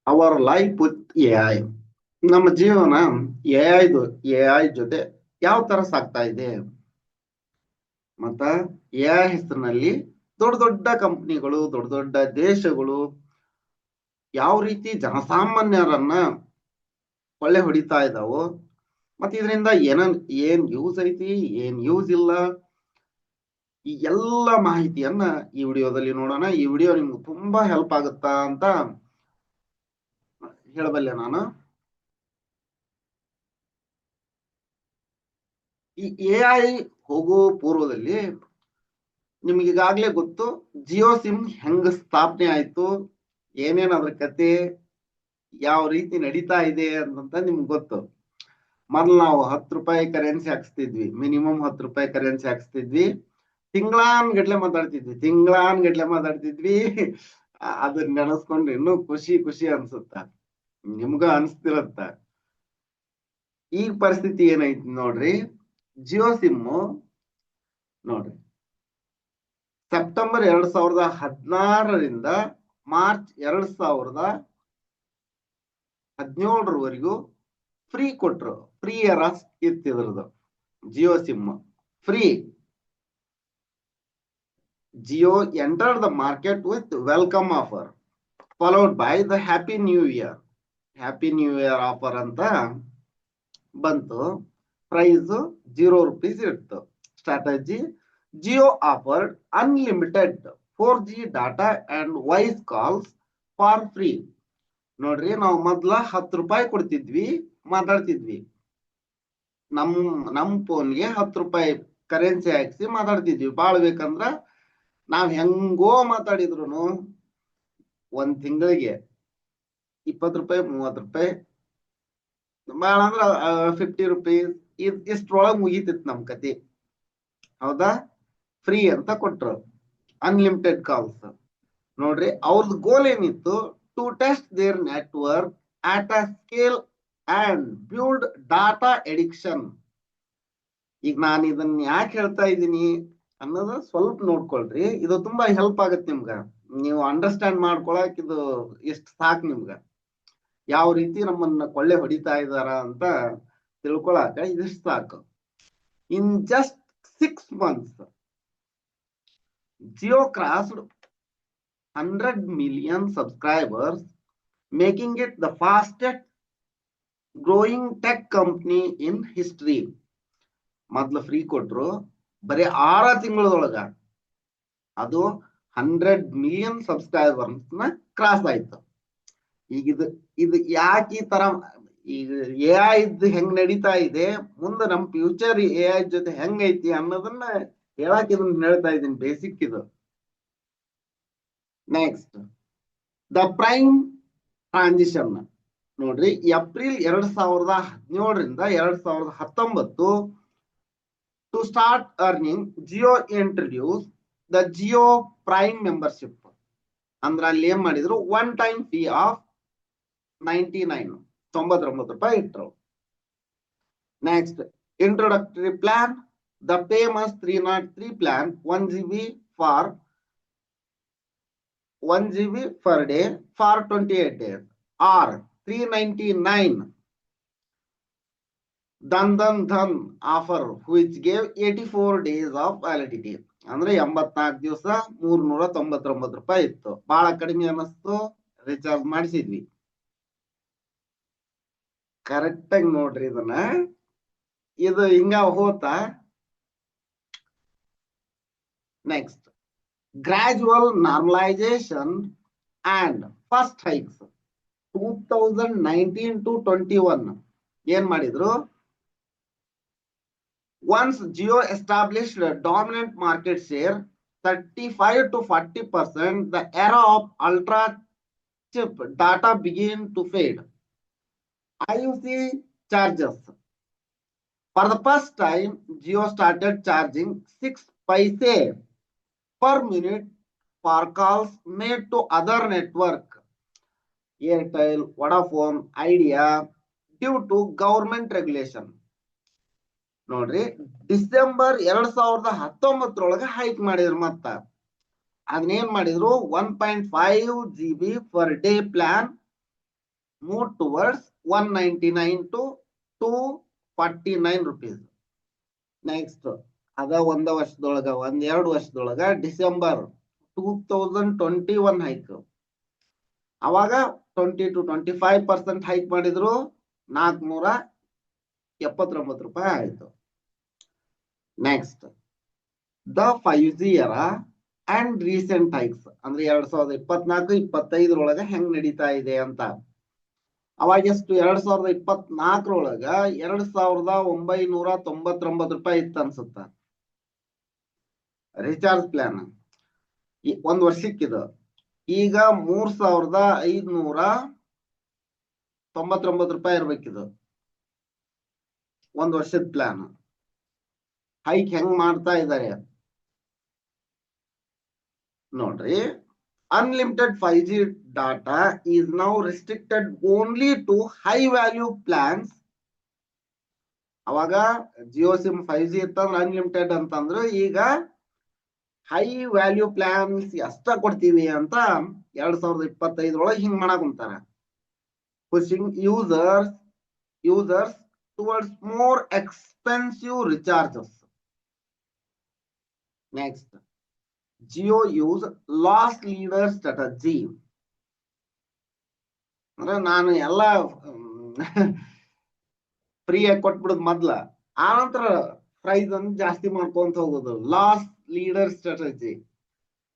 Our life with AI. ನಮ್ಮ ಜೀವನ AI ಜೊತೆ ಯಾವ ತರ ಸಾಗ್ತಾ ಇದೆ. ಮತ್ತ ಎಐ ಹೆಸರಿನಲ್ಲಿ ದೊಡ್ಡ ದೊಡ್ಡ ಕಂಪನಿಗಳು, ದೊಡ್ಡ ದೊಡ್ಡ ದೇಶಗಳು ಯಾವ ರೀತಿ ಜನಸಾಮಾನ್ಯರನ್ನ ಕೊಳ್ಳೆ ಹೊಡಿತಾ ಇದಾವೋ, ಮತ್ತೆ ಇದರಿಂದ ಏನ್ ಯೂಸ್ ಐತಿ, ಏನ್ ಯೂಸ್ ಇಲ್ಲ, ಈ ಎಲ್ಲ ಮಾಹಿತಿಯನ್ನ ಈ ವಿಡಿಯೋದಲ್ಲಿ ನೋಡೋಣ. ಈ ವಿಡಿಯೋ ನಿಮ್ಗೆ ತುಂಬಾ ಹೆಲ್ಪ್ ಆಗುತ್ತಾ ಅಂತ ಹೇಳಬಲ್ಲೆ ನಾನು. ಈ ಎಐ ಹೋಗೋ ಪೂರ್ವದಲ್ಲಿ ನಿಮ್ಗೆ ಈಗಾಗ್ಲೇ ಗೊತ್ತು ಜಿಯೋ ಸಿಮ್ ಹೆಂಗ ಸ್ಥಾಪನೆ ಆಯ್ತು, ಏನೇನ್ ಅದ್ರ ಕತೆ, ಯಾವ ರೀತಿ ನಡೀತಾ ಇದೆ ಅಂತ ನಿಮ್ಗೆ ಗೊತ್ತು. ಮೊದ್ಲು ನಾವು 10 ರೂಪಾಯಿ ಕರೆನ್ಸಿ ಹಾಕ್ಸ್ತಿದ್ವಿ, ಮಿನಿಮಮ್ 10 ರೂಪಾಯಿ ಕರೆನ್ಸಿ ಹಾಕ್ಸ್ತಿದ್ವಿ, ತಿಂಗಳಾನ್ ಗಟ್ಲೆ ಮಾತಾಡ್ತಿದ್ವಿ. ಅದನ್ನ ನೆನೆಸ್ಕೊಂಡ್ರೆ ಇನ್ನೂ ಖುಷಿ ಅನ್ಸುತ್ತ, ನಿಮ್ಗ ಅನ್ಸ್ತಿರತ್ತ. ಈಗ ಪರಿಸ್ಥಿತಿ ಏನೈತಿ ನೋಡ್ರಿ. ಜಿಯೋ ಸಿಮ್ ನೋಡ್ರಿ, ಸೆಪ್ಟೆಂಬರ್ 2016ರಿಂದ ಮಾರ್ಚ್ 2017ರವರೆಗೂ ಫ್ರೀ ಕೊಟ್ರು. ಫ್ರೀ ಇತ್ತಿದ್ರದ್ದು Jio sim free. Jio entered the market with welcome offer followed by the Happy New Year. Happy New Year offer ಅಂತ ಬಂತು. ಪ್ರೈಸ್ 0 ರೂಪೀಸ್ ಇತ್ತು. Strategy: Jio offered unlimited 4G data and voice calls for free. ನೋಡ್ರಿ, ನಾವು ಮೊದ್ಲ 10 ರೂಪಾಯಿ ಕೊಡ್ತಿದ್ವಿ, ಮಾತಾಡ್ತಿದ್ವಿ. ನಮ್ ಫೋನ್ಗೆ 10 ರೂಪಾಯಿ ಕರೆನ್ಸಿ ಹಾಕ್ಸಿ ಮಾತಾಡ್ತಿದ್ವಿ. ಬಾಳ್ಬೇಕಂದ್ರ ನಾವ್ ಹೆಂಗೋ ಮಾತಾಡಿದ್ರು ಒಂದ್ ತಿಂಗಳಿಗೆ 20 ರೂಪಾಯಿ, 30 ರೂಪಾಯಿ, ಬಾಳ ಅಂದ್ರ 50 ರೂಪೀಸ್, ಇಷ್ಟ್ರೊಳಗ್ ಮುಗೀತಿತ್ತು ನಮ್ ಕತಿ. ಹೌದಾ? ಫ್ರೀ ಅಂತ ಕೊಟ್ರು, ಅನ್ಲಿಮಿಟೆಡ್ ಕಾಲ್ಸ್. ನೋಡ್ರಿ, ಅವ್ರದ್ದು ಗೋಲ್ ಏನಿತ್ತು? To test their network at a scale and build data addiction. ಈಗ ನಾನು ಇದನ್ನ ಯಾಕೆ ಹೇಳ್ತಾ ಇದ್ದೀನಿ ಅನ್ನೋದು ಸ್ವಲ್ಪ ನೋಡ್ಕೊಳ್ರಿ. ಇದು ತುಂಬಾ ಹೆಲ್ಪ್ ಆಗತ್ತೆ ನಿಮ್ಗ. ನೀವು ಅಂಡರ್ಸ್ಟ್ಯಾಂಡ್ ಮಾಡ್ಕೊಳಕ್ ಇದು ಎಷ್ಟು ಸಾಕು ನಿಮ್ಗ. ಯಾವ ರೀತಿ ನಮ್ಮನ್ನ ಕೊಳ್ಳೆ ಹೊಡಿತಾ ಇದಾರ ಅಂತ ತಿಳ್ಕೊಳಕ ಇದಿಷ್ಟು ಸಾಕು. In just 6 months, Jio crossed 100 million subscribers, making it the fastest growing tech company in history. ಮೊದ್ಲು ಫ್ರೀ ಕೊಟ್ರು, ಬರೀ 6 ತಿಂಗಳದೊಳಗ ಅದು 100 million ಸಬ್ಸ್ಕ್ರೈಬರ್ಸ್ ನ ಕ್ರಾಸ್ ಆಯ್ತು. ಈಗ ಇದು ಯಾಕೆ ಈ ತರ, ಈಗ ಎಐ ಹೆಂಗ್ ನಡೀತಾ ಇದೆ, ಮುಂದೆ ನಮ್ ಫ್ಯೂಚರ್ ಎಐ ಜೊತೆ ಹೆಂಗೈತಿ ಅನ್ನೋದನ್ನ ಹೇಳಕ್ ಇದನ್ನ ಹೇಳ್ತಾ ಇದ್ದೀನಿ. ಬೇಸಿಕ್ ಇದು. Next, the prime transition. ನೋಡ್ರಿ, ಏಪ್ರಿಲ್ 2017ರಿಂದ 2019 to start earning, Jio introduce the Jio prime membership. ಅಂದ್ರ ಅಲ್ಲಿ ಏನ್ ಮಾಡಿದ್ರು, ಒನ್ ಟೈಮ್ ಫೀ ಆಫ್ 99 ರೂಪಾಯಿ ಇಟ್ರು. Next, introductory plan, the famous 303 plan, 1 GB per day for 28 days or 399. Dhan offer which gave 84 days of validity. ಅಂದ್ರೆ 84 ದಿವಸ 399 ರೂಪಾಯಿ ಇತ್ತು. ಬಹಳ ಕಡಿಮೆ ಅನ್ನಿಸ್ತು, ರಿಚಾರ್ಜ್ ಮಾಡಿಸಿದ್ವಿ. ಕರೆಕ್ಟ್ ಆಗಿ ನೋಡ್ರಿ ಇದನ್ನ. ಇದು ಹಿಂಗ ಹೋತಾ. Next, gradual normalization and first hikes 2019 to 21. ಏನ್ ಮಾಡಿದ್ರು? Once Jio established a dominant market share 35 to 40%, the era of ultra cheap data began to fade. IUC charges. For the first time, Jio started charging 6 paise per minute for calls made to other network, Airtel, Vodafone, Idea, due to government regulation. ನೋಡ್ರಿ, December 2019 hike ಮಾಡಿದ್ರು. ಮತ್ತ ಅದನ್ನೇನ್ ಮಾಡಿದ್ರು, 1.5 GB per day plan move towards 199 to 249 rupees. Next ಅದ ಒಂದ ವರ್ಷದೊಳಗ 1-2 ವರ್ಷದೊಳಗ December 2021 hike. ಅವಾಗ 20 to 25% hike ಮಾಡಿದ್ರು, 479 ರೂಪಾಯಿ ಆಯ್ತು. Next the 5G era and recent hikes ಅಂದ್ರೆ 2024-25 ಹೆಂಗ್ ನಡೀತಾ ಇದೆ ಅಂತ. ಅವಾಗ ಎಷ್ಟು 2024 $2,999 ರೂಪಾಯಿ ಇತ್ತು ಅನ್ಸುತ್ತ ರಿಚಾರ್ಜ್ ಪ್ಲಾನ್ ಒಂದ್ ವರ್ಷಕ್ಕಿದು. ಈಗ $3,599 ರೂಪಾಯಿ ಇರ್ಬೇಕಿದು ಒಂದ್ ವರ್ಷದ ಪ್ಲಾನ್. ಹೈಕ್ ಹೆಂಗ್ ಮಾಡ್ತಾ ಇದ್ದಾರೆ ನೋಡ್ರಿ. Unlimited 5G data is now restricted only to high value plans. ಅವಾಗ ಜಿಯೋ ಸಿಮ್ 5G ಇತ್ತಂದ್ರೆ ಅನ್ಲಿಮಿಟೆಡ್ ಅಂತಂದ್ರೆ ಈಗ ಹೈ ವ್ಯಾಲ್ಯೂ ಪ್ಲಾನ್ಸ್ ಅಷ್ಟ ಕೊಡ್ತೀವಿ ಅಂತ 2025 ಹಿಂಗ್ ಮಾಡಾಕುಂತಾರ. pushing users towards more expensive recharges. Next, Jio use loss leader strategy. ಅಂದ್ರೆ ನಾನು ಎಲ್ಲ ಫ್ರೀ ಆಗಿ ಕೊಟ್ಬಿಡುದು ಮೊದ್ಲ, ಆನಂತರ ಪ್ರೈಸ್ ಅನ್ನು ಜಾಸ್ತಿ ಮಾಡ್ಕೊಂತ ಹೋಗುದು. Loss leader strategy.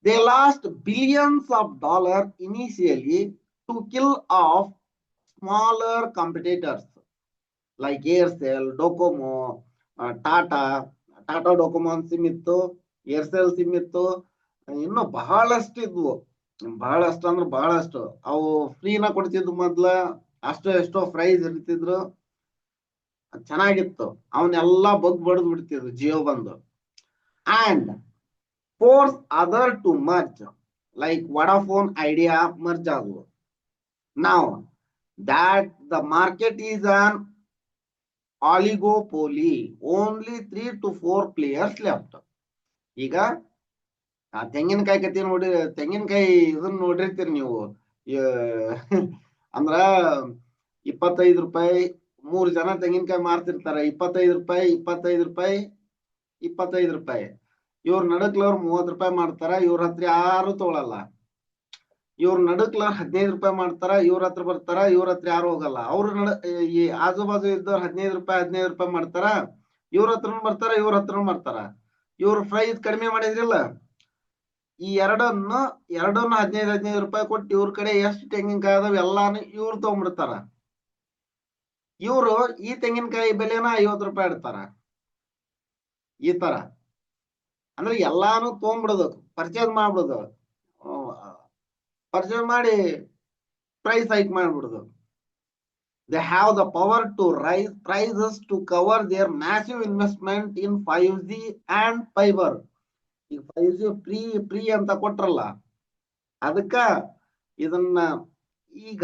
They lost billions of dollar initially to kill off smaller competitors like Aircel, Docomo, Tata Docomo ಅಂತ ಸಿಮ್ ಇತ್ತು, ಏರ್ಸೆಲ್ ಸಿಮ್ ಇತ್ತು, ಇನ್ನು ಬಹಳಷ್ಟು ಇದ್ವು. ಬಹಳಷ್ಟು ಅಂದ್ರೆ ಬಹಳಷ್ಟು. ಅವು ಫ್ರೀನ ಕೊಡ್ತಿದ್ವು ಮೊದ್ಲ, ಅಷ್ಟೋ ಎಷ್ಟೋ ಪ್ರೈಸ್ ಇರ್ತಿದ್ರು, ಚೆನ್ನಾಗಿತ್ತು. ಅವನ್ನೆಲ್ಲಾ ಬಡ್ದು ಬಿಡ್ತಿದ್ರು ಜಿಯೋ ಬಂದು. And force other to merge like Vodafone, Idea merge ಆದವು. Now that the market is an oligopoly, only 3 to 4 players left. ಈಗ ತೆಂಗಿನಕಾಯಿ ಕತ್ತಿ ತೆಂಗಿನಕಾಯಿ ಇದನ್ನ ನೋಡಿರ್ತೀರಿ ನೀವು. ಅಂದ್ರ 25 ರೂಪಾಯಿ 3 ಜನ ತೆಂಗಿನಕಾಯಿ ಮಾರ್ತಿರ್ತಾರೆ. 25 ರೂಪಾಯಿ 25 ರೂಪಾಯಿ 25 ರೂಪಾಯಿ. ಇವ್ರ ನಡಕ್ಲವ್ರು 30 ರೂಪಾಯಿ ಮಾಡ್ತಾರ, ಇವ್ರ ಹತ್ರ ಯಾರು ತಗೊಳಲ್ಲ. ಇವ್ರ ನಡುಕ್ಲ 15 ರೂಪಾಯಿ ಮಾಡ್ತಾರ, ಇವ್ರ ಹತ್ರ ಬರ್ತಾರ, ಇವ್ರ ಹತ್ರ ಯಾರು ಹೋಗಲ್ಲ. ಅವ್ರ ಈ ಆಜು ಬಾಜು ಇದ್ದವ್ರು 15 ರೂಪಾಯಿ ಮಾಡ್ತಾರ, ಇವ್ರ ಹತ್ರನು ಬರ್ತಾರ, ಇವ್ರ ಹತ್ರನು ಬರ್ತಾರ. ಇವ್ರ ಪ್ರೈಸ್ ಕಡಿಮೆ ಮಾಡಿದ್ರಿಲ್ಲ, ಈ ಎರಡನ್ನು 15 ರೂಪಾಯಿ ಕೊಟ್ಟು ಇವ್ರ ಕಡೆ ಎಷ್ಟು ತೆಂಗಿನಕಾಯಿ ಅದಾವ ಎಲ್ಲಾನು ಇವ್ರು ತಗೊಂಡ್ಬಿಡ್ತಾರ. ಇವ್ರು ಈ ತೆಂಗಿನಕಾಯಿ ಬೆಲೆನ 50 ರೂಪಾಯಿ ಇಡ್ತಾರ. ಈ ತರ ಅಂದ್ರೆ ಎಲ್ಲಾನು ತಗೊಂಡ್ಬಿಡೋದು, ಪರ್ಚೇಸ್ ಮಾಡ್ಬಿಡೋದು, ಪರ್ಚೇಸ್ ಮಾಡಿ ಪ್ರೈಸ್ ಹೈಕ್ ಮಾಡ್ಬಿಡುದು. They have the power to raise prices to cover their massive investment in 5G and fiber. ಈಗ 5G ಫ್ರೀ ಅಂತ ಕೊಟ್ರಲ್ಲ, ಅದಕ್ಕ ಇದನ್ನ ಈಗ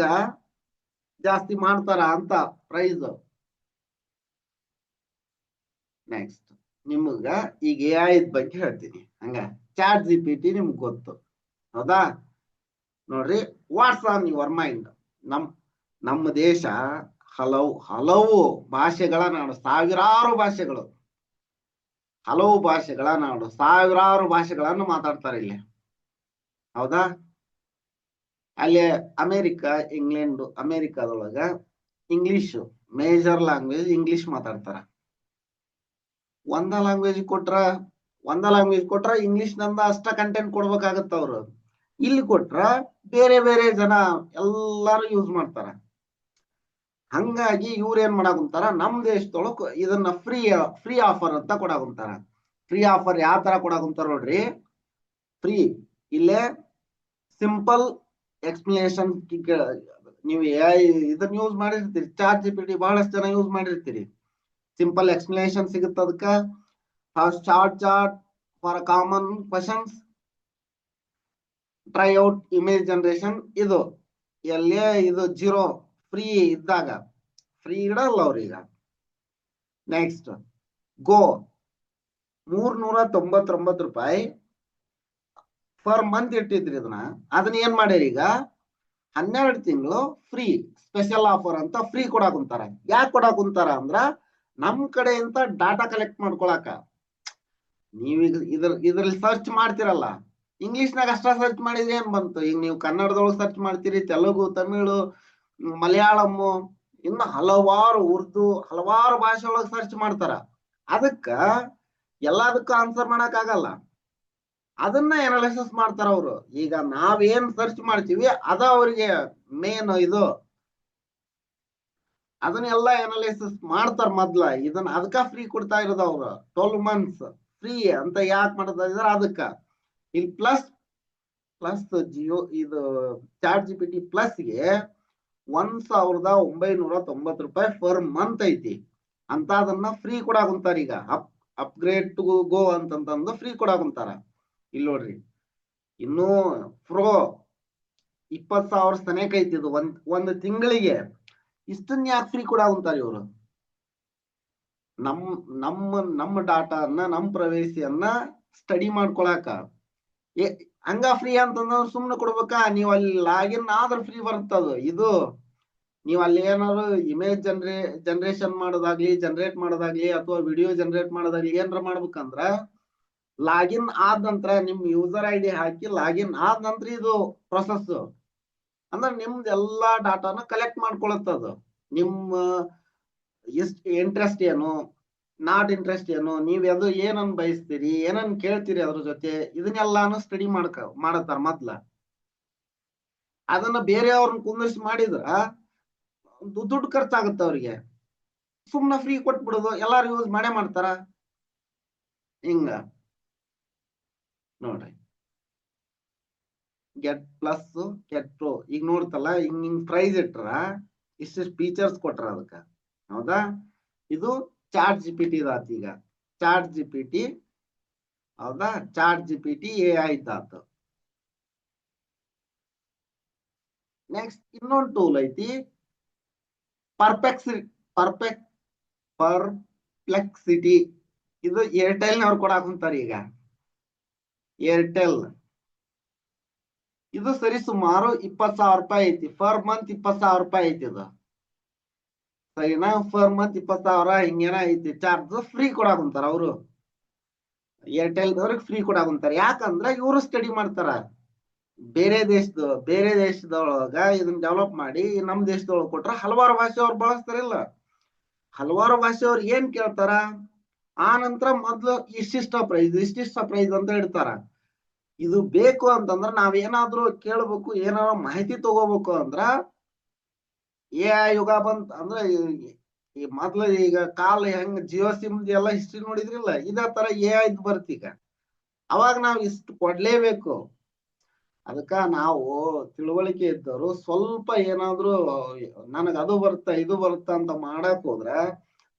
ಜಾಸ್ತಿ ಮಾಡ್ತಾರ ಅಂತ ಪ್ರೈಸ್. ನೆಕ್ಸ್ಟ್ ನಿಮಗ ಈಗ AI ಬಗ್ಗೆ ಹೇಳ್ತೀನಿ. ಹಂಗ ಚಾಟ್ GPT ನಿಮ್ಗೆ ಗೊತ್ತು ಹೌದಾ? ನೋಡ್ರಿ, ವಾಟ್ಸ್ ಆನ್ ಯುವರ್ ಮೈಂಡ್. ನಮ್ಮ ದೇಶ ಹಲವು ಭಾಷೆಗಳ ನಾಡು, ಸಾವಿರಾರು ಭಾಷೆಗಳು, ಹಲವು ಭಾಷೆಗಳ ನಾಡು, ಸಾವಿರಾರು ಭಾಷೆಗಳನ್ನು ಮಾತಾಡ್ತಾರೆ ಇಲ್ಲಿ ಹೌದಾ? ಅಲ್ಲಿ ಅಮೆರಿಕಾದೊಳಗ ಇಂಗ್ಲಿಷ್ ಮೇಜರ್ ಲ್ಯಾಂಗ್ವೇಜ್, ಇಂಗ್ಲಿಷ್ ಮಾತಾಡ್ತಾರ. ಒಂದ ಲ್ಯಾಂಗ್ವೇಜ್ ಕೊಟ್ರ ಇಂಗ್ಲಿಷ್ ನಂದ ಅಷ್ಟ ಕಂಟೆಂಟ್ ಕೊಡ್ಬೇಕಾಗತ್ತ. ಅವ್ರು ಇಲ್ಲಿ ಕೊಟ್ರ ಬೇರೆ ಬೇರೆ ಜನ ಎಲ್ಲಾರು ಯೂಸ್ ಮಾಡ್ತಾರ. ಹಂಗಾಗಿ ಇವ್ರ ಏನ್ ಮಾಡಾಕುಂತಾರ, ನಮ್ ದೇಶದೊಳಗ ಇದನ್ನ ಫ್ರೀ ಆಫರ್ ಅಂತ ಕೊಡಾಕುಂತಾರ. ಫ್ರೀ ಆಫರ್ ಯಾವ ತರ ಕೊಡಾಕುಂತಾರ ನೋಡ್ರಿ. ಫ್ರೀ ಇಲ್ಲೇ ಸಿಂಪಲ್ ಎಕ್ಸ್ಪ್ಲನೇಷನ್. ನೀವು ಇದನ್ನ ಯೂಸ್ ಮಾಡಿರ್ತೀರಿ, ಚಾಟ್ GPT ಬಹಳಷ್ಟು ಜನ ಯೂಸ್ ಮಾಡಿರ್ತೀರಿ. ಸಿಂಪಲ್ ಎಕ್ಸ್ಪ್ಲನೇಷನ್ ಸಿಗುತ್ತೆ ಅದಕ್ಕ. Chat for common questions, try out image generation. ಇದು ಎಲ್ಲೇ ಇದು ಜೀರೋ ಫ್ರೀ ಇದ್ದಾಗ, ಫ್ರೀ ಇಡಲ್ಲ ಅವ್ರೀಗ. ನೆಕ್ಸ್ಟ್ ಗೋ, 399 ರೂಪಾಯಿ ಪರ್ ಮಂತ್ ಇಟ್ಟಿದ್ರಿ. ಅದನ್ನ ಏನ್ ಮಾಡ್ಯಾರ ಈಗ 12 ತಿಂಗಳು ಫ್ರೀ ಸ್ಪೆಷಲ್ ಆಫರ್ ಅಂತ ಫ್ರೀ ಕೊಡಾಕುಂತಾರ. ಯಾಕೆ ಕೊಡಾಕುಂತಾರ ಅಂದ್ರ ನಮ್ ಕಡೆಯಿಂದ ಡಾಟಾ ಕಲೆಕ್ಟ್ ಮಾಡ್ಕೊಳಕ. ನೀವೀಗ ಇದ್ರಲ್ಲಿ ಸರ್ಚ್ ಮಾಡ್ತಿರಲ್ಲ, ಇಂಗ್ಲಿಷ್ನಾಗ ಅಷ್ಟ ಸರ್ಚ್ ಮಾಡಿದ್ರೆ ಏನ್ ಬಂತು? ಈಗ ನೀವು ಕನ್ನಡದೊಳಗೆ ಸರ್ಚ್ ಮಾಡ್ತೀರಿ, ತೆಲುಗು, ತಮಿಳು, ಮಲಯಾಳಂ, ಇನ್ನು ಹಲವಾರು ಉರ್ದು, ಹಲವಾರು ಭಾಷೆ ಒಳಗೆ ಸರ್ಚ್ ಮಾಡ್ತಾರ. ಅದಕ್ಕ ಎಲ್ಲದಕ್ಕೂ ಆನ್ಸರ್ ಮಾಡಕ್ ಆಗಲ್ಲ. ಅದನ್ನ ಅನಾಲಿಸಿಸ್ ಮಾಡ್ತಾರ ಅವರು. ಈಗ ನಾವೇನ್ ಸರ್ಚ್ ಮಾಡ್ತೀವಿ ಅದ ಅವ್ರಿಗೆ ಮೇನ್ ಇದು. ಅದನ್ನೆಲ್ಲ ಅನಾಲಿಸಿಸ್ ಮಾಡ್ತಾರ ಮೊದ್ಲ. ಇದನ್ನ ಅದಕ್ಕ ಫ್ರೀ ಕೊಡ್ತಾ ಇರೋದು ಅವ್ರು. 12 months ಫ್ರೀ ಅಂತ ಯಾಕೆ ಮಾಡ್ತಾ ಇದಾರೆ ಅದಕ್ಕ. ಇಲ್ಲಿ ಪ್ಲಸ್ ಜಿಯೋ ಇದು ChatGPT ಪ್ಲಸ್ಗೆ 1990 ರೂಪಾಯಿ ಪರ್ ಮಂತ್ ಐತಿ ಅಂತ. ಅದನ್ನ ಫ್ರೀ ಕೊಡಾಕುಂತಾರ. ಈಗ ಅಪ್ಗ್ರೇಡ್ ಟು ಗೋ ಅಂತಂತಂದು ಫ್ರೀ ಕೊಡಾಕುಂತಾರ. ಇಲ್ಲಿ ನೋಡ್ರಿ, ಇನ್ನೂ ಪ್ರೋ 20,000 ಸನೇಕ ಐತಿ. ಇದು ಒಂದ್ ತಿಂಗಳಿಗೆ. ಇಷ್ಟನ್ನ ಯಾಕೆ ಫ್ರೀ ಕೊಡಾಕುಂತಾರ ಇವ್ರು? ನಮ್ಮ ಡಾಟಾನ್ನ, ನಮ್ಮ ಪ್ರವೇಶಿಯನ್ನ ಸ್ಟಡಿ ಮಾಡ್ಕೊಳಕ. ಹಂಗ ಫ್ರೀ ಅಂತಂದ್ರೆ ಸುಮ್ನೆ ಕೊಡ್ಬೇಕಾ? ನೀವು ಅಲ್ಲಿ ಲಾಗಿನ್ ಆದ್ರೆ ಫ್ರೀ ಬರ್ತದ. ಇದು ನೀವು ಅಲ್ಲಿ ಏನಾದ್ರು ಇಮೇಜ್ ಜನರೇಟ್ ಮಾಡೋದಾಗ್ಲಿ ಅಥವಾ ವಿಡಿಯೋ ಜನರೇಟ್ ಮಾಡೋದಾಗ್ಲಿ ಏನಾರ ಮಾಡ್ಬೇಕಂದ್ರ ಲಾಗಿನ್ ಆದ ನಂತರ ನಿಮ್ ಯೂಸರ್ ID ಹಾಕಿ ಲಾಗಿನ್ ಆದ ನಂತರ ಇದು ಪ್ರೊಸೆಸ್. ಅಂದ್ರೆ ನಿಮ್ದು ಎಲ್ಲಾ ಡಾಟಾನ ಕಲೆಕ್ಟ್ ಮಾಡ್ಕೊಳತ್ತದು. ನಿಮ್ಮ ಇಂಟ್ರೆಸ್ಟ್ ಏನು, ನಾಟ್ ಇಂಟ್ರೆಸ್ಟ್ ಏನು, ನೀವ್ ಅದು ಏನನ್ ಬಯಸ್ತೀರಿ, ಏನನ್ ಕೇಳ್ತೀರಿ ಅದ್ರ ಜೊತೆ, ಇದನ್ನೆಲ್ಲಾನು ಸ್ಟಡಿ ಮಾಡತ್ತಾರ ಮೊದ್ಲ. ಅದನ್ನ ಬೇರೆಯವ್ರನ್ನ ಕುಂದಿರ್ಸಿ ಮಾಡಿದ್ರ ದುಡ್ಡು ಖರ್ಚಾಗತ್ತ ಅವ್ರಿಗೆ. ಸುಮ್ನೆ ಫ್ರೀ ಕೊಟ್ಬಿಡೋದು, ಎಲ್ಲಾರು ಯೂಸ್ ಮಾಡೇ ಮಾಡ್ತಾರ. ಹಿಂಗ ನೋಡ್ರಿ, ಗೆಟ್ ಪ್ಲಸ್, ಗೆಟ್ ಪ್ರೋ. ಈಗ ನೋಡ್ತಲ್ಲ, ಹಿಂಗ್ ಪ್ರೈಸ್ ಇಟ್ರ ಇಷ್ಟ ಫೀಚರ್ಸ್ ಕೊಟ್ರ ಅದಕ್ಕ. ಹೌದಾ? ಇದು ChatGPT ಇದಾತ. ಈಗ ChatGPT ಹೌದಾ, ChatGPT AI ಇದ್ದಾತು. ನೆಕ್ಸ್ಟ್ ಇನ್ನೊಂದು ಟೂಲ್ ಐತಿ, ಪರ್ಪ್ಲೆಕ್ಸಿಟಿ. ಇದು ಏರ್ಟೆಲ್ ನವ್ರು ಕೊಡಾಕುಂತಾರ. ಈಗ ಏರ್ಟೆಲ್ ಇದು ಸರಿ ಸುಮಾರು 20,000 ರೂಪಾಯಿ ಐತಿ. ಪರ್ ಮಂತ್ 20,000 ರೂಪಾಯಿ ಐತಿ. ಇದು ಸರಿನಾ? ಪರ್ ಮಂತ್ 20,000 ಹಿಂಗೇನ ಐತಿ. ಚಾರ್ಜ್ ಫ್ರೀ ಕೊಡಾಕುಂತಾರ ಅವರು. ಏರ್ಟೆಲ್ ದವ್ರಿಗೆ ಫ್ರೀ ಕೊಡಾಕುಂತಾರ. ಯಾಕಂದ್ರ ಇವರು ಸ್ಟಡಿ ಮಾಡ್ತಾರ. ಬೇರೆ ದೇಶದೊಳಗ ಇದನ್ನ ಡೆವಲಪ್ ಮಾಡಿ ನಮ್ ದೇಶದೊಳಗ ಕೊಟ್ರ ಹಲವಾರು ಭಾಷೆ ಅವ್ರು ಬಳಸ್ತಾರಿಲ್ಲ. ಹಲವಾರು ಭಾಷೆ ಅವ್ರು ಏನ್ ಕೇಳ್ತಾರ, ಆ ನಂತರ ಮೊದ್ಲು ಇಷ್ಟಿಷ್ಟ ಪ್ರೈಸ್ ಅಂತ ಇಡ್ತಾರ. ಇದು ಬೇಕು ಅಂತಂದ್ರ ನಾವೇನಾದ್ರೂ ಕೇಳ್ಬೇಕು, ಏನಾದ್ರು ಮಾಹಿತಿ ತಗೋಬೇಕು ಅಂದ್ರ AI ಯುಗ ಬಂತ ಅಂದ್ರೆ ಈ ಮೊದ್ಲು ಈಗ ಕಾಲ್ ಹೆಂಗ್ ಜಿಯೋ ಸಿಮ್ ಎಲ್ಲ ಹಿಸ್ಟ್ರಿ ನೋಡಿದ್ರಿಲ್ಲ, ಇದೇ ತರ AI ಬರ್ತೀಗ. ಅವಾಗ ನಾವ್ ಇಷ್ಟು ಕೊಡ್ಲೇಬೇಕು. ಅದಕ್ಕ ನಾವು ತಿಳುವಳಿಕೆ ಇದ್ದವರು ಸ್ವಲ್ಪ ಏನಾದ್ರು ನನಗ್ ಅದು ಬರುತ್ತಾ ಇದು ಬರುತ್ತಾ ಅಂತ ಮಾಡಕ್ ಹೋದ್ರ,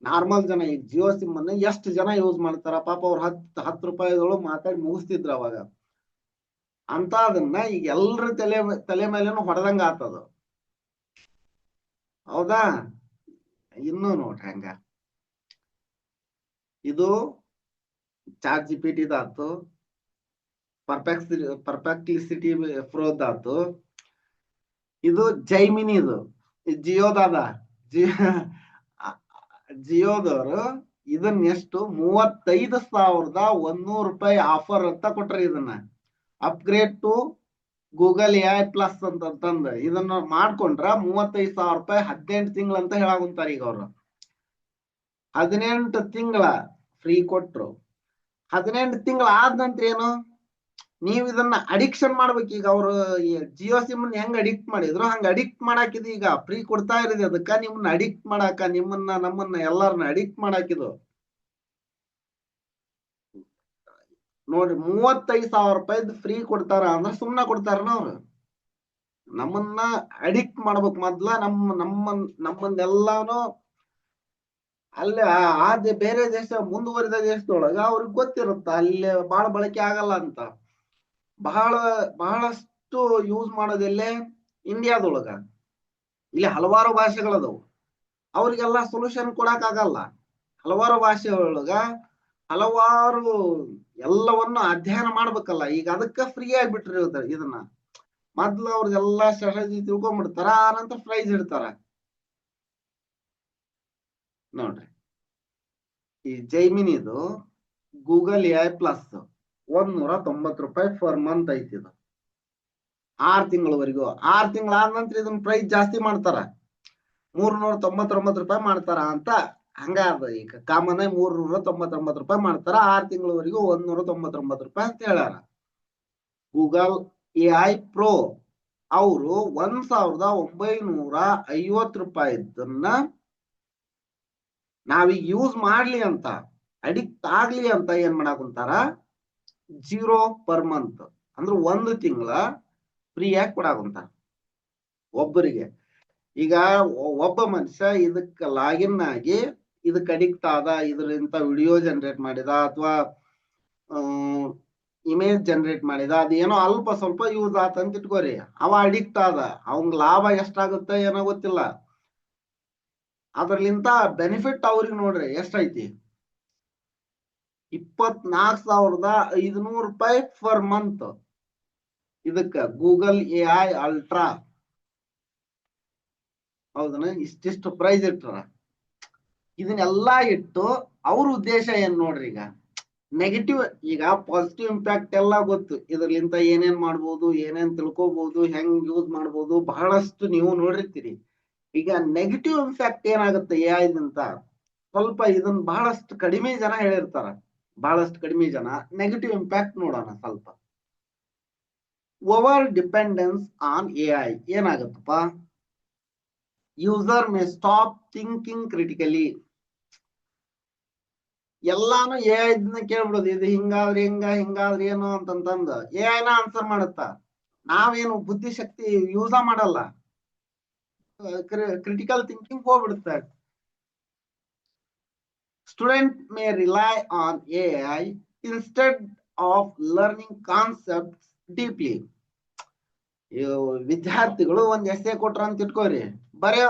ನಾರ್ಮಲ್ ಜನ ಈಗ ಜಿಯೋ ಸಿಮ್ ಅನ್ನ ಎಷ್ಟು ಜನ ಯೂಸ್ ಮಾಡ್ತಾರ ಪಾಪ. ಅವ್ರು 10 ರೂಪಾಯಿದೊಳಗೆ ಮಾತಾಡಿ ಮುಗಿಸ್ತಿದ್ರ ಅವಾಗ. ಅಂತ ಅದನ್ನ ಈಗ ಎಲ್ರ ತಲೆ ಮೇಲೇನು ಹೊಡೆದಂಗ ಆತದ. ಹೌದಾ? ಇನ್ನೂ ನೋಡ್ರಿ ಹಂಗ. ಇದು ChatGPT ದಾತು, ಪರ್ಪ್ಲೆಕ್ಸಿಟಿ ಪ್ರೋದಾತು. ಇದು ಜೈಮಿನಿ. ಇದು ಜಿಯೋದಾದ. ಜಿಯೋದವರು ಇದನ್ನ ಎಷ್ಟು 35,100 ರೂಪಾಯಿ ಆಫರ್ ಅಂತ ಕೊಟ್ರಿ. ಇದನ್ನ upgrade to Google AI plus ಅಂತಂದ ಇದನ್ನ ಮಾಡ್ಕೊಂಡ್ರ 35,000 ರೂಪಾಯಿ 18 ತಿಂಗಳು ಅಂತ ಹೇಳಾಗುಂತಾರ. ಈಗ ಅವ್ರು 18 ತಿಂಗಳ ಫ್ರೀ ಕೊಟ್ರು. 18 ತಿಂಗಳ ಆದ ನಂತರ ಏನು, ನೀವ್ ಇದನ್ನ ಅಡಿಕ್ಷನ್ ಮಾಡ್ಬೇಕು. ಈಗ ಅವ್ರು ಜಿಯೋ ಸಿಮ್ ಹೆಂಗ್ ಅಡಿಕ್ಟ್ ಮಾಡಿದ್ರು ಹಂಗ ಅಡಿಕ್ಟ್ ಮಾಡಾಕಿದ್. ಈಗ ಫ್ರೀ ಕೊಡ್ತಾ ಇರೋದು ಅದಕ್ಕ ನಿಮ್ಮನ್ನ ಅಡಿಕ್ಟ್ ಮಾಡಾಕ, ನಮ್ಮನ್ನ ಎಲ್ಲಾರನ್ನ ಅಡಿಕ್ಟ್ ಮಾಡಾಕಿದು. ನೋಡ್ರಿ, 35,000 ರೂಪಾಯಿದ್ ಫ್ರೀ ಕೊಡ್ತಾರ ಅಂದ್ರೆ ಸುಮ್ನ ಕೊಡ್ತಾರನ ಅವ್ರು? ನಮ್ಮನ್ನ ಅಡಿಕ್ಟ್ ಮಾಡ್ಬೇಕು ಮೊದ್ಲ. ನಮ್ಮನ್ನೆಲ್ಲಾನು ಅಲ್ಲಿ ಬೇರೆ ದೇಶ, ಮುಂದುವರಿದ ದೇಶದೊಳಗ ಅವ್ರಿಗೆ ಗೊತ್ತಿರುತ್ತ ಅಲ್ಲಿ ಬಹಳ ಬಳಕೆ ಆಗಲ್ಲ ಅಂತ. ಬಹಳಷ್ಟು ಯೂಸ್ ಮಾಡೋದೆಲ್ಲೇ ಇಂಡಿಯಾದೊಳಗ. ಇಲ್ಲಿ ಹಲವಾರು ಭಾಷೆಗಳದವು. ಅವ್ರಿಗೆಲ್ಲ ಸೊಲ್ಯೂಷನ್ ಕೊಡಕ್ ಆಗಲ್ಲ. ಹಲವಾರು ಭಾಷೆ ಒಳಗ ಹಲವಾರು ಎಲ್ಲವನ್ನು ಅಧ್ಯಯನ ಮಾಡ್ಬೇಕಲ್ಲ. ಈಗ ಅದಕ್ಕ ಫ್ರೀ ಆಗ್ಬಿಟ್ರಿ ಇದನ್ನ. ಮೊದ್ಲು ಅವ್ರದೆಲ್ಲಾ ಸ್ಟ್ರಾಟಜಿ ತಿಳ್ಕೊಂಡ್ಬಿಡ್ತಾರ, ಆ ನಂತರ ಪ್ರೈಸ್ ಇಡ್ತಾರ. ನೋಡ್ರಿ, ಈ ಜೈಮಿನಿದು Google AI plus ₹190 per month ಐತಿ. ಇದು 6 ತಿಂಗಳವರೆಗೂ. 6 ತಿಂಗಳಾದ ನಂತರ ಇದನ್ನ ಪ್ರೈಸ್ ಜಾಸ್ತಿ ಮಾಡ್ತಾರ, ₹399 ಮಾಡ್ತಾರ ಅಂತ. ಹಂಗ ಅದ ಈಗ ಕಾಮನ್ ಆಗಿ ₹399 ಮಾಡ್ತಾರ. 6 ತಿಂಗಳವರೆಗೂ ₹199 ಅಂತ ಹೇಳ್ಯಾರ. ಗೂಗಲ್ AI ಪ್ರೋ ಅವರು ₹1,950 ನಾವೀಗ ಯೂಸ್ ಮಾಡ್ಲಿ ಅಂತ, ಅಡಿಕ್ಟ್ ಆಗ್ಲಿ ಅಂತ ಏನ್ ಮಾಡಾಕುಂತಾರ, 0 ಪರ್ ಮಂತ್ ಅಂದ್ರೆ 1 ತಿಂಗಳ ಫ್ರೀ ಆಗಿ ಕೊಡಾಕುಂತಾರ ಒಬ್ಬರಿಗೆ. ಈಗ ಒಬ್ಬ ಮನುಷ್ಯ ಇದಕ್ಕೆ ಲಾಗಿನ್ ಆಗಿ ಇದಕ್ಕೆ ಅಡಿಕ್ಟ್ ಆದ, ಇದರಿಂದ ವಿಡಿಯೋ ಜನರೇಟ್ ಮಾಡಿದ ಅಥವಾ ಇಮೇಜ್ ಜನರೇಟ್ ಮಾಡಿದ, ಅದೇನೋ ಅಲ್ಪ ಸ್ವಲ್ಪ ಯೂಸ್ ಆತಂತ ಇಟ್ಕೋರಿ, ಅವ ಅಡಿಕ್ಟ್ ಆದ, ಅವಂಗ ಲಾಭ ಎಷ್ಟಾಗುತ್ತೆ ಏನೋ ಗೊತ್ತಿಲ್ಲ. ಅದ್ರಲಿಂತ ಬೆನಿಫಿಟ್ ಅವ್ರಿಗೆ ನೋಡ್ರಿ ಎಷ್ಟೈತಿ, ₹24,500 ಫರ್ ಮಂತ್. ಇದಕ್ಕ ಗೂಗಲ್ AI ಅಲ್ಟ್ರಾ ಹೌದನ ಇಷ್ಟಿಷ್ಟು ಪ್ರೈಸ್ ಇಟ್ಟಾರ. ಇದನ್ನೆಲ್ಲಾ ಇಟ್ಟು ಅವ್ರ ಉದ್ದೇಶ ಏನ್ ನೋಡ್ರಿ, ಈಗ ನೆಗೆಟಿವ್, ಈಗ ಪಾಸಿಟಿವ್ ಇಂಪ್ಯಾಕ್ಟ್ ಎಲ್ಲ ಗೊತ್ತು, ಇದ್ರಲಿಂತ ಏನೇನ್ ಮಾಡ್ಬೋದು, ಏನೇನ್ ತಿಳ್ಕೊಬಹುದು, ಹೆಂಗ್ ಯೂಸ್ ಮಾಡ್ಬೋದು, ಬಹಳಷ್ಟು ನೀವು ನೋಡಿರ್ತೀರಿ. ಈಗ ನೆಗೆಟಿವ್ ಇಂಪ್ಯಾಕ್ಟ್ ಏನಾಗುತ್ತೆ AI ದಿಂದ, ಸ್ವಲ್ಪ ಇದನ್ನ ಬಹಳಷ್ಟು ಕಡಿಮೆ ಜನ ಹೇಳಿರ್ತಾರ, ಬಹಳಷ್ಟು ಕಡಿಮೆ ಜನ. ನೆಗೆಟಿವ್ ಇಂಪ್ಯಾಕ್ಟ್ ನೋಡೋಣ ಸ್ವಲ್ಪ. ಓವರ್ ಡಿಪೆಂಡೆನ್ಸ್ ಆನ್ AI ಏನಾಗುತ್ತಪ್ಪ, user may stop thinking critically. ಎಲ್ಲಾನು AI ಕೇಳ್ಬಿಡೋದು, ಇದು ಹಿಂಗಾದ್ರೆ ಹಿಂಗ, ಹಿಂಗಾದ್ರೆ ಏನು ಅಂತಂತಂದ AI ನ ಆನ್ಸರ್ ಮಾಡುತ್ತ. ನಾವೇನು ಬುದ್ಧಿಶಕ್ತಿ ಯೂಸ ಮಾಡಲ್ಲ, ಕ್ರಿಟಿಕಲ್ ಥಿಂಕಿಂಗ್ ಹೋಗ್ಬಿಡುತ್ತೆ. Student May rely on AI instead of learning concept deeply. ವಿದ್ಯಾರ್ಥಿಗಳು ಒಂದ್ ಎಸ್ಸೆ ಕೊಟ್ರ ಅಂತ ಇಟ್ಕೋರಿ, ಬರೆಯೋ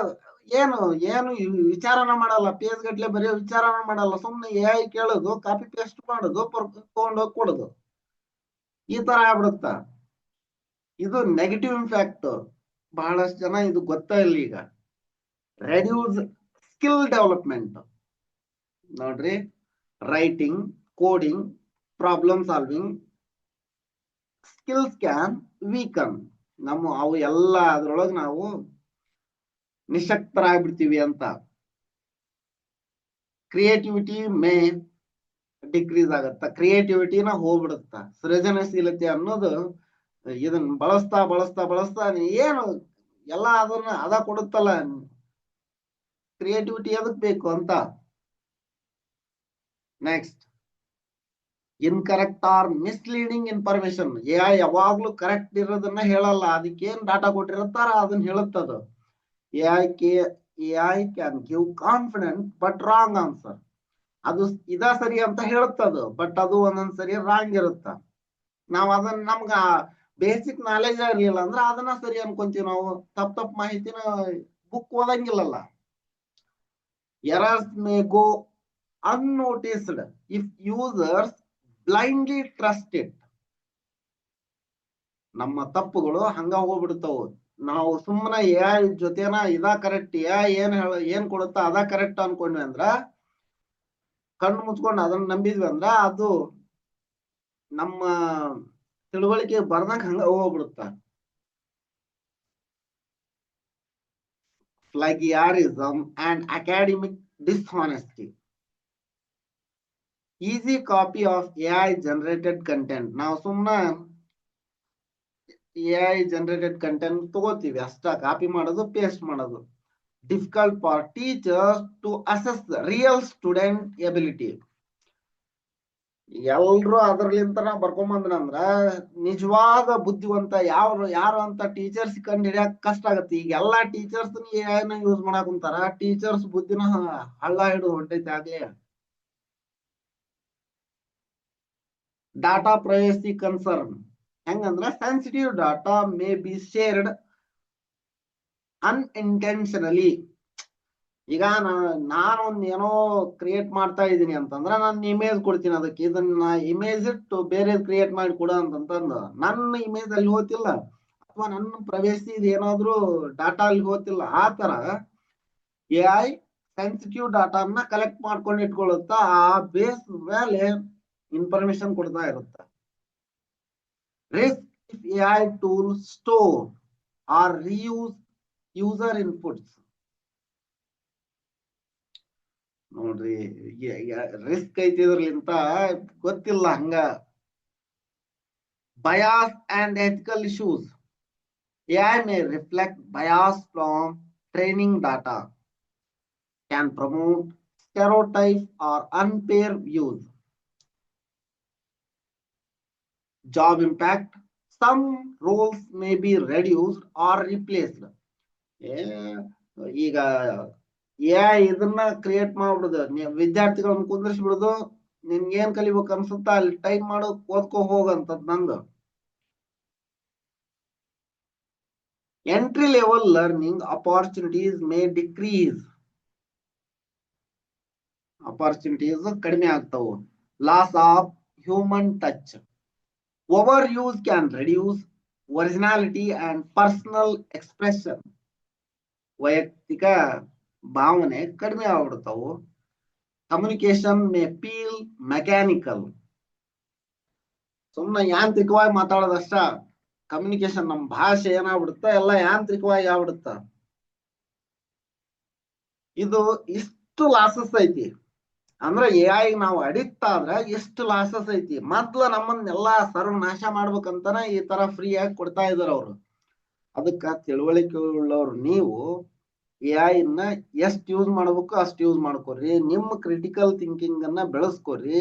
ಏನು ಏನು ವಿಚಾರನ ಮಾಡಲ್ಲ, ಪೇಜ್ ಗಟ್ಲೆ ಬರೆಯೋ ವಿಚಾರನ ಮಾಡಲ್ಲ, ಸುಮ್ನೆ AI ಕೇಳೋದು, ಕಾಪಿ ಪೇಸ್ಟ್ ಮಾಡೋದು, ತಗೊಂಡೋಗಿ ಕೊಡೋದು, ಈ ತರ ಆಗ್ಬಿಡುತ್ತ. ಇದು ನೆಗೆಟಿವ್ ಇಂಪ್ಯಾಕ್ಟ್. ಬಹಳಷ್ಟು ಜನ ಇದು ಗೊತ್ತಾ ಇಲ್ಲ. ಈಗ ರೆಡ್ಯೂಸ್ ಸ್ಕಿಲ್ ಡೆವಲಪ್ಮೆಂಟ್ ನೋಡ್ರಿ, writing, coding, problem solving skills can weaken. ಅವು ಎಲ್ಲ ಅದ್ರೊಳಗೆ ನಾವು ನಿಶಕ್ತರಾಗ್ಬಿಡ್ತೀವಿ ಅಂತ. ಕ್ರಿಯೇಟಿವಿಟಿ ಮೇ ಡಿಕ್ರೀಸ್ ಆಗತ್ತ, ಕ್ರಿಯೇಟಿವಿಟಿನ ಹೋಗ್ಬಿಡುತ್ತ. ಸೃಜನಶೀಲತೆ ಅನ್ನೋದು ಇದನ್ನ ಬಳಸ್ತಾ ಬಳಸ್ತಾ ಬಳಸ್ತಾ ಏನು ಎಲ್ಲ ಅದನ್ನ ಅದ ಕೊಡುತ್ತಲ್ಲ, ಕ್ರಿಯೇಟಿವಿಟಿ ಎದಕ್ ಬೇಕು ಅಂತ. Next, incorrect or misleading information. AI ಯಾವಾಗ್ಲೂ ಕರೆಕ್ಟ್ ಇರೋದನ್ನ ಹೇಳಲ್ಲ, ಅದಕ್ಕೇನ್ ಡಾಟಾ ಕೊಟ್ಟಿರುತ್ತಾರ ಅದನ್ನ ಹೇಳುತ್ತದ. AI can give confident but wrong answer. ಅದು ಇದ ಸರಿ ಅಂತ ಹೇಳುತ್ತದು, ಬಟ್ ಅದು ಒಂದೊಂದ್ಸರಿ ರಾಂಗ್ ಇರುತ್ತ. ನಾವ್ ಅದನ್ನ ನಮ್ಗ ಬೇಸಿಕ್ ನಾಲೆಜ್ ಇರ್ಲಿಲ್ಲ ಅಂದ್ರೆ ಅದನ್ನ ಸರಿ ಅನ್ಕೊಂತೀವಿ ನಾವು, ತಪ್ಪ ಮಾಹಿತಿನ ಬುಕ್ ಓದಂಗಿಲ್ಲಲ್ಲ. Errors may go unnoticed if users blindly trust it. ನಮ್ಮ ತಪ್ಪುಗಳು ಹಂಗ ಹೋಗ್ಬಿಡ್ತಾವ. ನಾವು ಸುಮ್ಮನೆ AI ಜೊತೆನ ಇದಾ ಕರೆಕ್ಟ್, AI ಏನ್ ಕೊಡುತ್ತಾ ಅದ ಕರೆಕ್ಟ್ ಅನ್ಕೊಂಡ್ವಿ ಅಂದ್ರ, ಕಣ್ಣು ಮುಚ್ಕೊಂಡು ಅದನ್ನ ನಂಬಿದ್ವಿ ಅಂದ್ರ ಅದು ನಮ್ಮ ತಿಳುವಳಿಕೆ ಬರ್ದಂಗ ಹಂಗ ಹೋಗ್ಬಿಡುತ್ತ. Plagiarism and academic dishonesty. Easy copy of AI generated content. ನಾವು ಸುಮ್ಮನೆ AI generated content ತಗೋತೀವಿ, ಅಷ್ಟ ಕಾಪಿ ಮಾಡೋದು, ಪೇಸ್ಟ್ ಮಾಡೋದು. Difficult for teachers to assess the real student ability. ಎಲ್ರು ಅದ್ರಲಿಂತ ಬರ್ಕೊಂಬಂದ್ರಂದ್ರ ನಿಜವಾದ ಬುದ್ಧಿವಂತ ಯಾರು ಅಂತ ಟೀಚರ್ಸ್ ಕಂಡು ಹಿಡಿಯಕ್ ಕಷ್ಟ ಆಗತ್ತೆ. ಈಗ ಎಲ್ಲಾ ಟೀಚರ್ಸ್ AI ನ ಯೂಸ್ ಮಾಡಕ್ ಕುಂತಾರ, ಟೀಚರ್ಸ್ ಬುದ್ಧಿನ ಹಳ್ಳ ಹಿಡಿದು ಹೊಂಟೈತೆ ಆಗ್ಲೇ. ಡಾಟಾ ಪ್ರೈವಸಿ ಕನ್ಸರ್ನ್ ಹೆಂಗಂದ್ರ, sensitive data may be shared unintentionally. ಈಗ ನಾನು ಏನೋ ಕ್ರಿಯೇಟ್ ಮಾಡ್ತಾ ಇದ್ದೀನಿ ಅಂತಂದ್ರ ನನ್ನ ಇಮೇಜ್ ಕೊಡ್ತೀನಿ ಅದಕ್ಕೆ, ಇದನ್ನ ಇಮೇಜ್ ಇಟ್ಟು ಬೇರೆ ಕ್ರಿಯೇಟ್ ಮಾಡಿ ಕೊಡ ಅಂತಂತಂದು ನನ್ನ ಇಮೇಜ್ ಅಲ್ಲಿ ಹೋತಿಲ್ಲ, ಅಥವಾ ನನ್ನ ಪ್ರವೇಶಿದ ಏನಾದ್ರು ಡಾಟಾ ಅಲ್ಲಿ ಹೋಗ್ತಿಲ್ಲ ಆ ತರ ಎ ಐ ಸೆನ್ಸಿಟಿವ್ ಡಾಟಾನ ಕಲೆಕ್ಟ್ ಮಾಡ್ಕೊಂಡು ಇಟ್ಕೊಳ್ಳುತ್ತಾ ಆ ಬೇಸ್ ಮೇಲೆ ಇನ್ಫಾರ್ಮೇಶನ್ ಕೊಡ್ತಾ ಇರುತ್ತೆ. Risk if A I tool store or reuse user inputs. ನೋಡ್ರಿ ರಿಸ್ಕ್ ಐತಿ ಇದ್ರಲಿಂತ ಗೊತ್ತಿಲ್ಲ ಹಂಗ. bias and ethical issues. AI may reflect bias from training data, can promote stereotypes or unfair views. Job impact. Some roles may be reduced or replaced. ಈಗ AI ಇದನ್ನ create ಮಾಡ್ಬಿಡುದು, ವಿದ್ಯಾರ್ಥಿಗಳನ್ನ ಕುಂದಿರ್ಸ್ಬಿಡುದು, ನಿನ್ಗೆ ಏನ್ ಕಲಿಬೇಕು ಅನ್ಸುತ್ತಾ ಅಲ್ಲಿ ಟೈಪ್ ಮಾಡೋ ಓದ್ಕೋ ಹೋಗಂತದ್ ನಂದು. Entry level learning opportunities may decrease. Opportunities ಕಡಿಮೆ ಆಗ್ತಾವು. Loss of human touch. Overuse can reduce originality and personal expression. ವೈಯಕ್ತಿಕ ಭಾವನೆ ಕಡಿಮೆ ಆಗ್ಬಿಡ್ತಾವು. Communication may feel mechanical. ಸುಮ್ಮನೆ ಯಾಂತ್ರಿಕವಾಗಿ ಮಾತಾಡೋದಷ್ಟ. ಕಮ್ಯುನಿಕೇಶನ್ ನಮ್ಮ ಭಾಷೆ ಏನಾಗ್ಬಿಡುತ್ತ ಎಲ್ಲ ಯಾಂತ್ರಿಕವಾಗಿ ಆಗ್ಬಿಡುತ್ತ. ಇದು ಇಷ್ಟು ಲಾಸಸ್ ಐತಿ ಅಂದ್ರೆ AI ನಾವು ಅಡಿಕ್ಟ್ ಆದ್ರೆ ಎಷ್ಟು ಲಾಸಸ್ ಐತಿ. ಮೊದ್ಲು ನಮ್ಮನ್ನೆಲ್ಲಾ ಸರ್ವನಾಶ ಮಾಡ್ಬೇಕಂತಾನೆ ಈ ತರ ಫ್ರೀ ಆಗಿ ಕೊಡ್ತಾ ಇದಾರ ಅವ್ರು. ಅದಕ್ಕ ತಿಳುವಳಿಕೆ ಉಳ್ಳವ್ರು ನೀವು AI ನ ಎಷ್ಟ್ ಯೂಸ್ ಮಾಡ್ಬೇಕು ಅಷ್ಟು ಯೂಸ್ ಮಾಡ್ಕೋರಿ. ನಿಮ್ಮ ಕ್ರಿಟಿಕಲ್ ಥಿಂಕಿಂಗ್ ಅನ್ನ ಬೆಳೆಸ್ಕೋರಿ.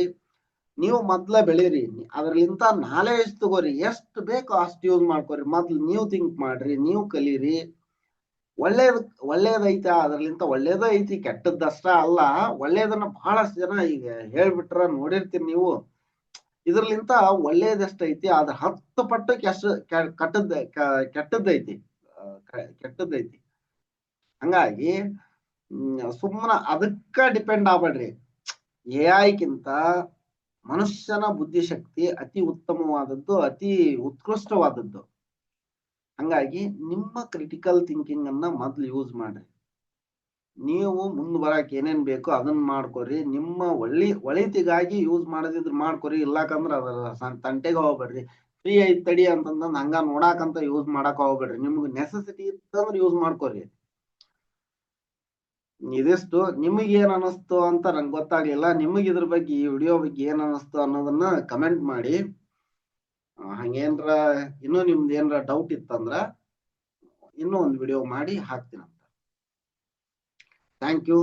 ನೀವು ಮೊದ್ಲ ಬೆಳೀರಿ, ಅದ್ರಲಿಂತ ನಾಲೆಜ್ ತಗೋರಿ. ಎಷ್ಟು ಬೇಕೋ ಅಷ್ಟು ಯೂಸ್ ಮಾಡ್ಕೋರಿ. ಮೊದ್ಲು ನೀವು ಥಿಂಕ್ ಮಾಡ್ರಿ, ನೀವು ಕಲೀರಿ. ಒಳ್ಳೇದೈತಿ ಅದ್ರಲಿಂತ ಒಳ್ಳೇದ ಐತಿ, ಕೆಟ್ಟದ್ದಷ್ಟ ಅಲ್ಲ. ಒಳ್ಳೇದನ್ನ ಬಹಳಷ್ಟು ಜನ ಈಗ ಹೇಳ್ಬಿಟ್ರ ನೋಡಿರ್ತೀರಿ ನೀವು. ಇದ್ರಲಿಂತ ಒಳ್ಳೇದಷ್ಟೈತಿ ಅದ್ರ 10 ಪಟ್ಟು ಕೆಟ್ಟದ್ದೈತಿ. ಹಂಗಾಗಿ ಸುಮ್ಮನ ಅದಕ್ಕ ಡಿಪೆಂಡ್ ಆಗ್ಬೇಡ್ರಿ. AI ಗಿಂತ ಮನುಷ್ಯನ ಬುದ್ಧಿಶಕ್ತಿ ಅತಿ ಉತ್ತಮವಾದದ್ದು, ಅತಿ ಉತ್ಕೃಷ್ಟವಾದದ್ದು. ಹಂಗಾಗಿ ನಿಮ್ಮ ಕ್ರಿಟಿಕಲ್ ಥಿಂಕಿಂಗ್ ಅನ್ನ ಮೊದ್ಲು ಯೂಸ್ ಮಾಡ್ರಿ. ನೀವು ಮುಂದ್ ಬರಕ್ ಏನೇನ್ ಬೇಕೋ ಅದನ್ನ ಮಾಡ್ಕೊರಿ. ನಿಮ್ಮ ಒಳಿತಿಗಾಗಿ ಯೂಸ್ ಮಾಡದಿದ್ರ ಮಾಡ್ಕೊರಿ. ಇಲ್ಲಾಕಂದ್ರ ಅದ್ರ ತಂಟೆಗೆ ಹೋಗ್ಬೇಡ್ರಿ. ಫ್ರೀ ಐತ್ ತಡಿ ಅಂತಂದ ಹಂಗ ನೋಡಾಕಂತ ಯೂಸ್ ಮಾಡಕ್ ಹೋಗ್ಬೇಡ್ರಿ. ನಿಮ್ಗೆ ನೆಸೆಸಿಟಿ ಇತ್ತಂದ್ರ ಯೂಸ್ ಮಾಡ್ಕೊರಿ. ಇದಿಷ್ಟು ನಿಮಗ್ ಏನ್ ಅನಿಸ್ತು ಅಂತ ನಂಗೆ ಗೊತ್ತಾಗ್ಲಿಲ್ಲ. ನಿಮಗ್ ಇದ್ರ ಬಗ್ಗೆ ಈ ವಿಡಿಯೋ ಬಗ್ಗೆ ಏನ್ ಅನಿಸ್ತು ಅನ್ನೋದನ್ನ ಕಮೆಂಟ್ ಮಾಡಿ. ಹಂಗೇನ್ರ ಇನ್ನೂ ನಿಮ್ದು ಏನ್ರ ಡೌಟ್ ಇತ್ತಂದ್ರ ಇನ್ನೂ ಒಂದು ವಿಡಿಯೋ ಮಾಡಿ ಹಾಕ್ತೀನಂತ. Thank you.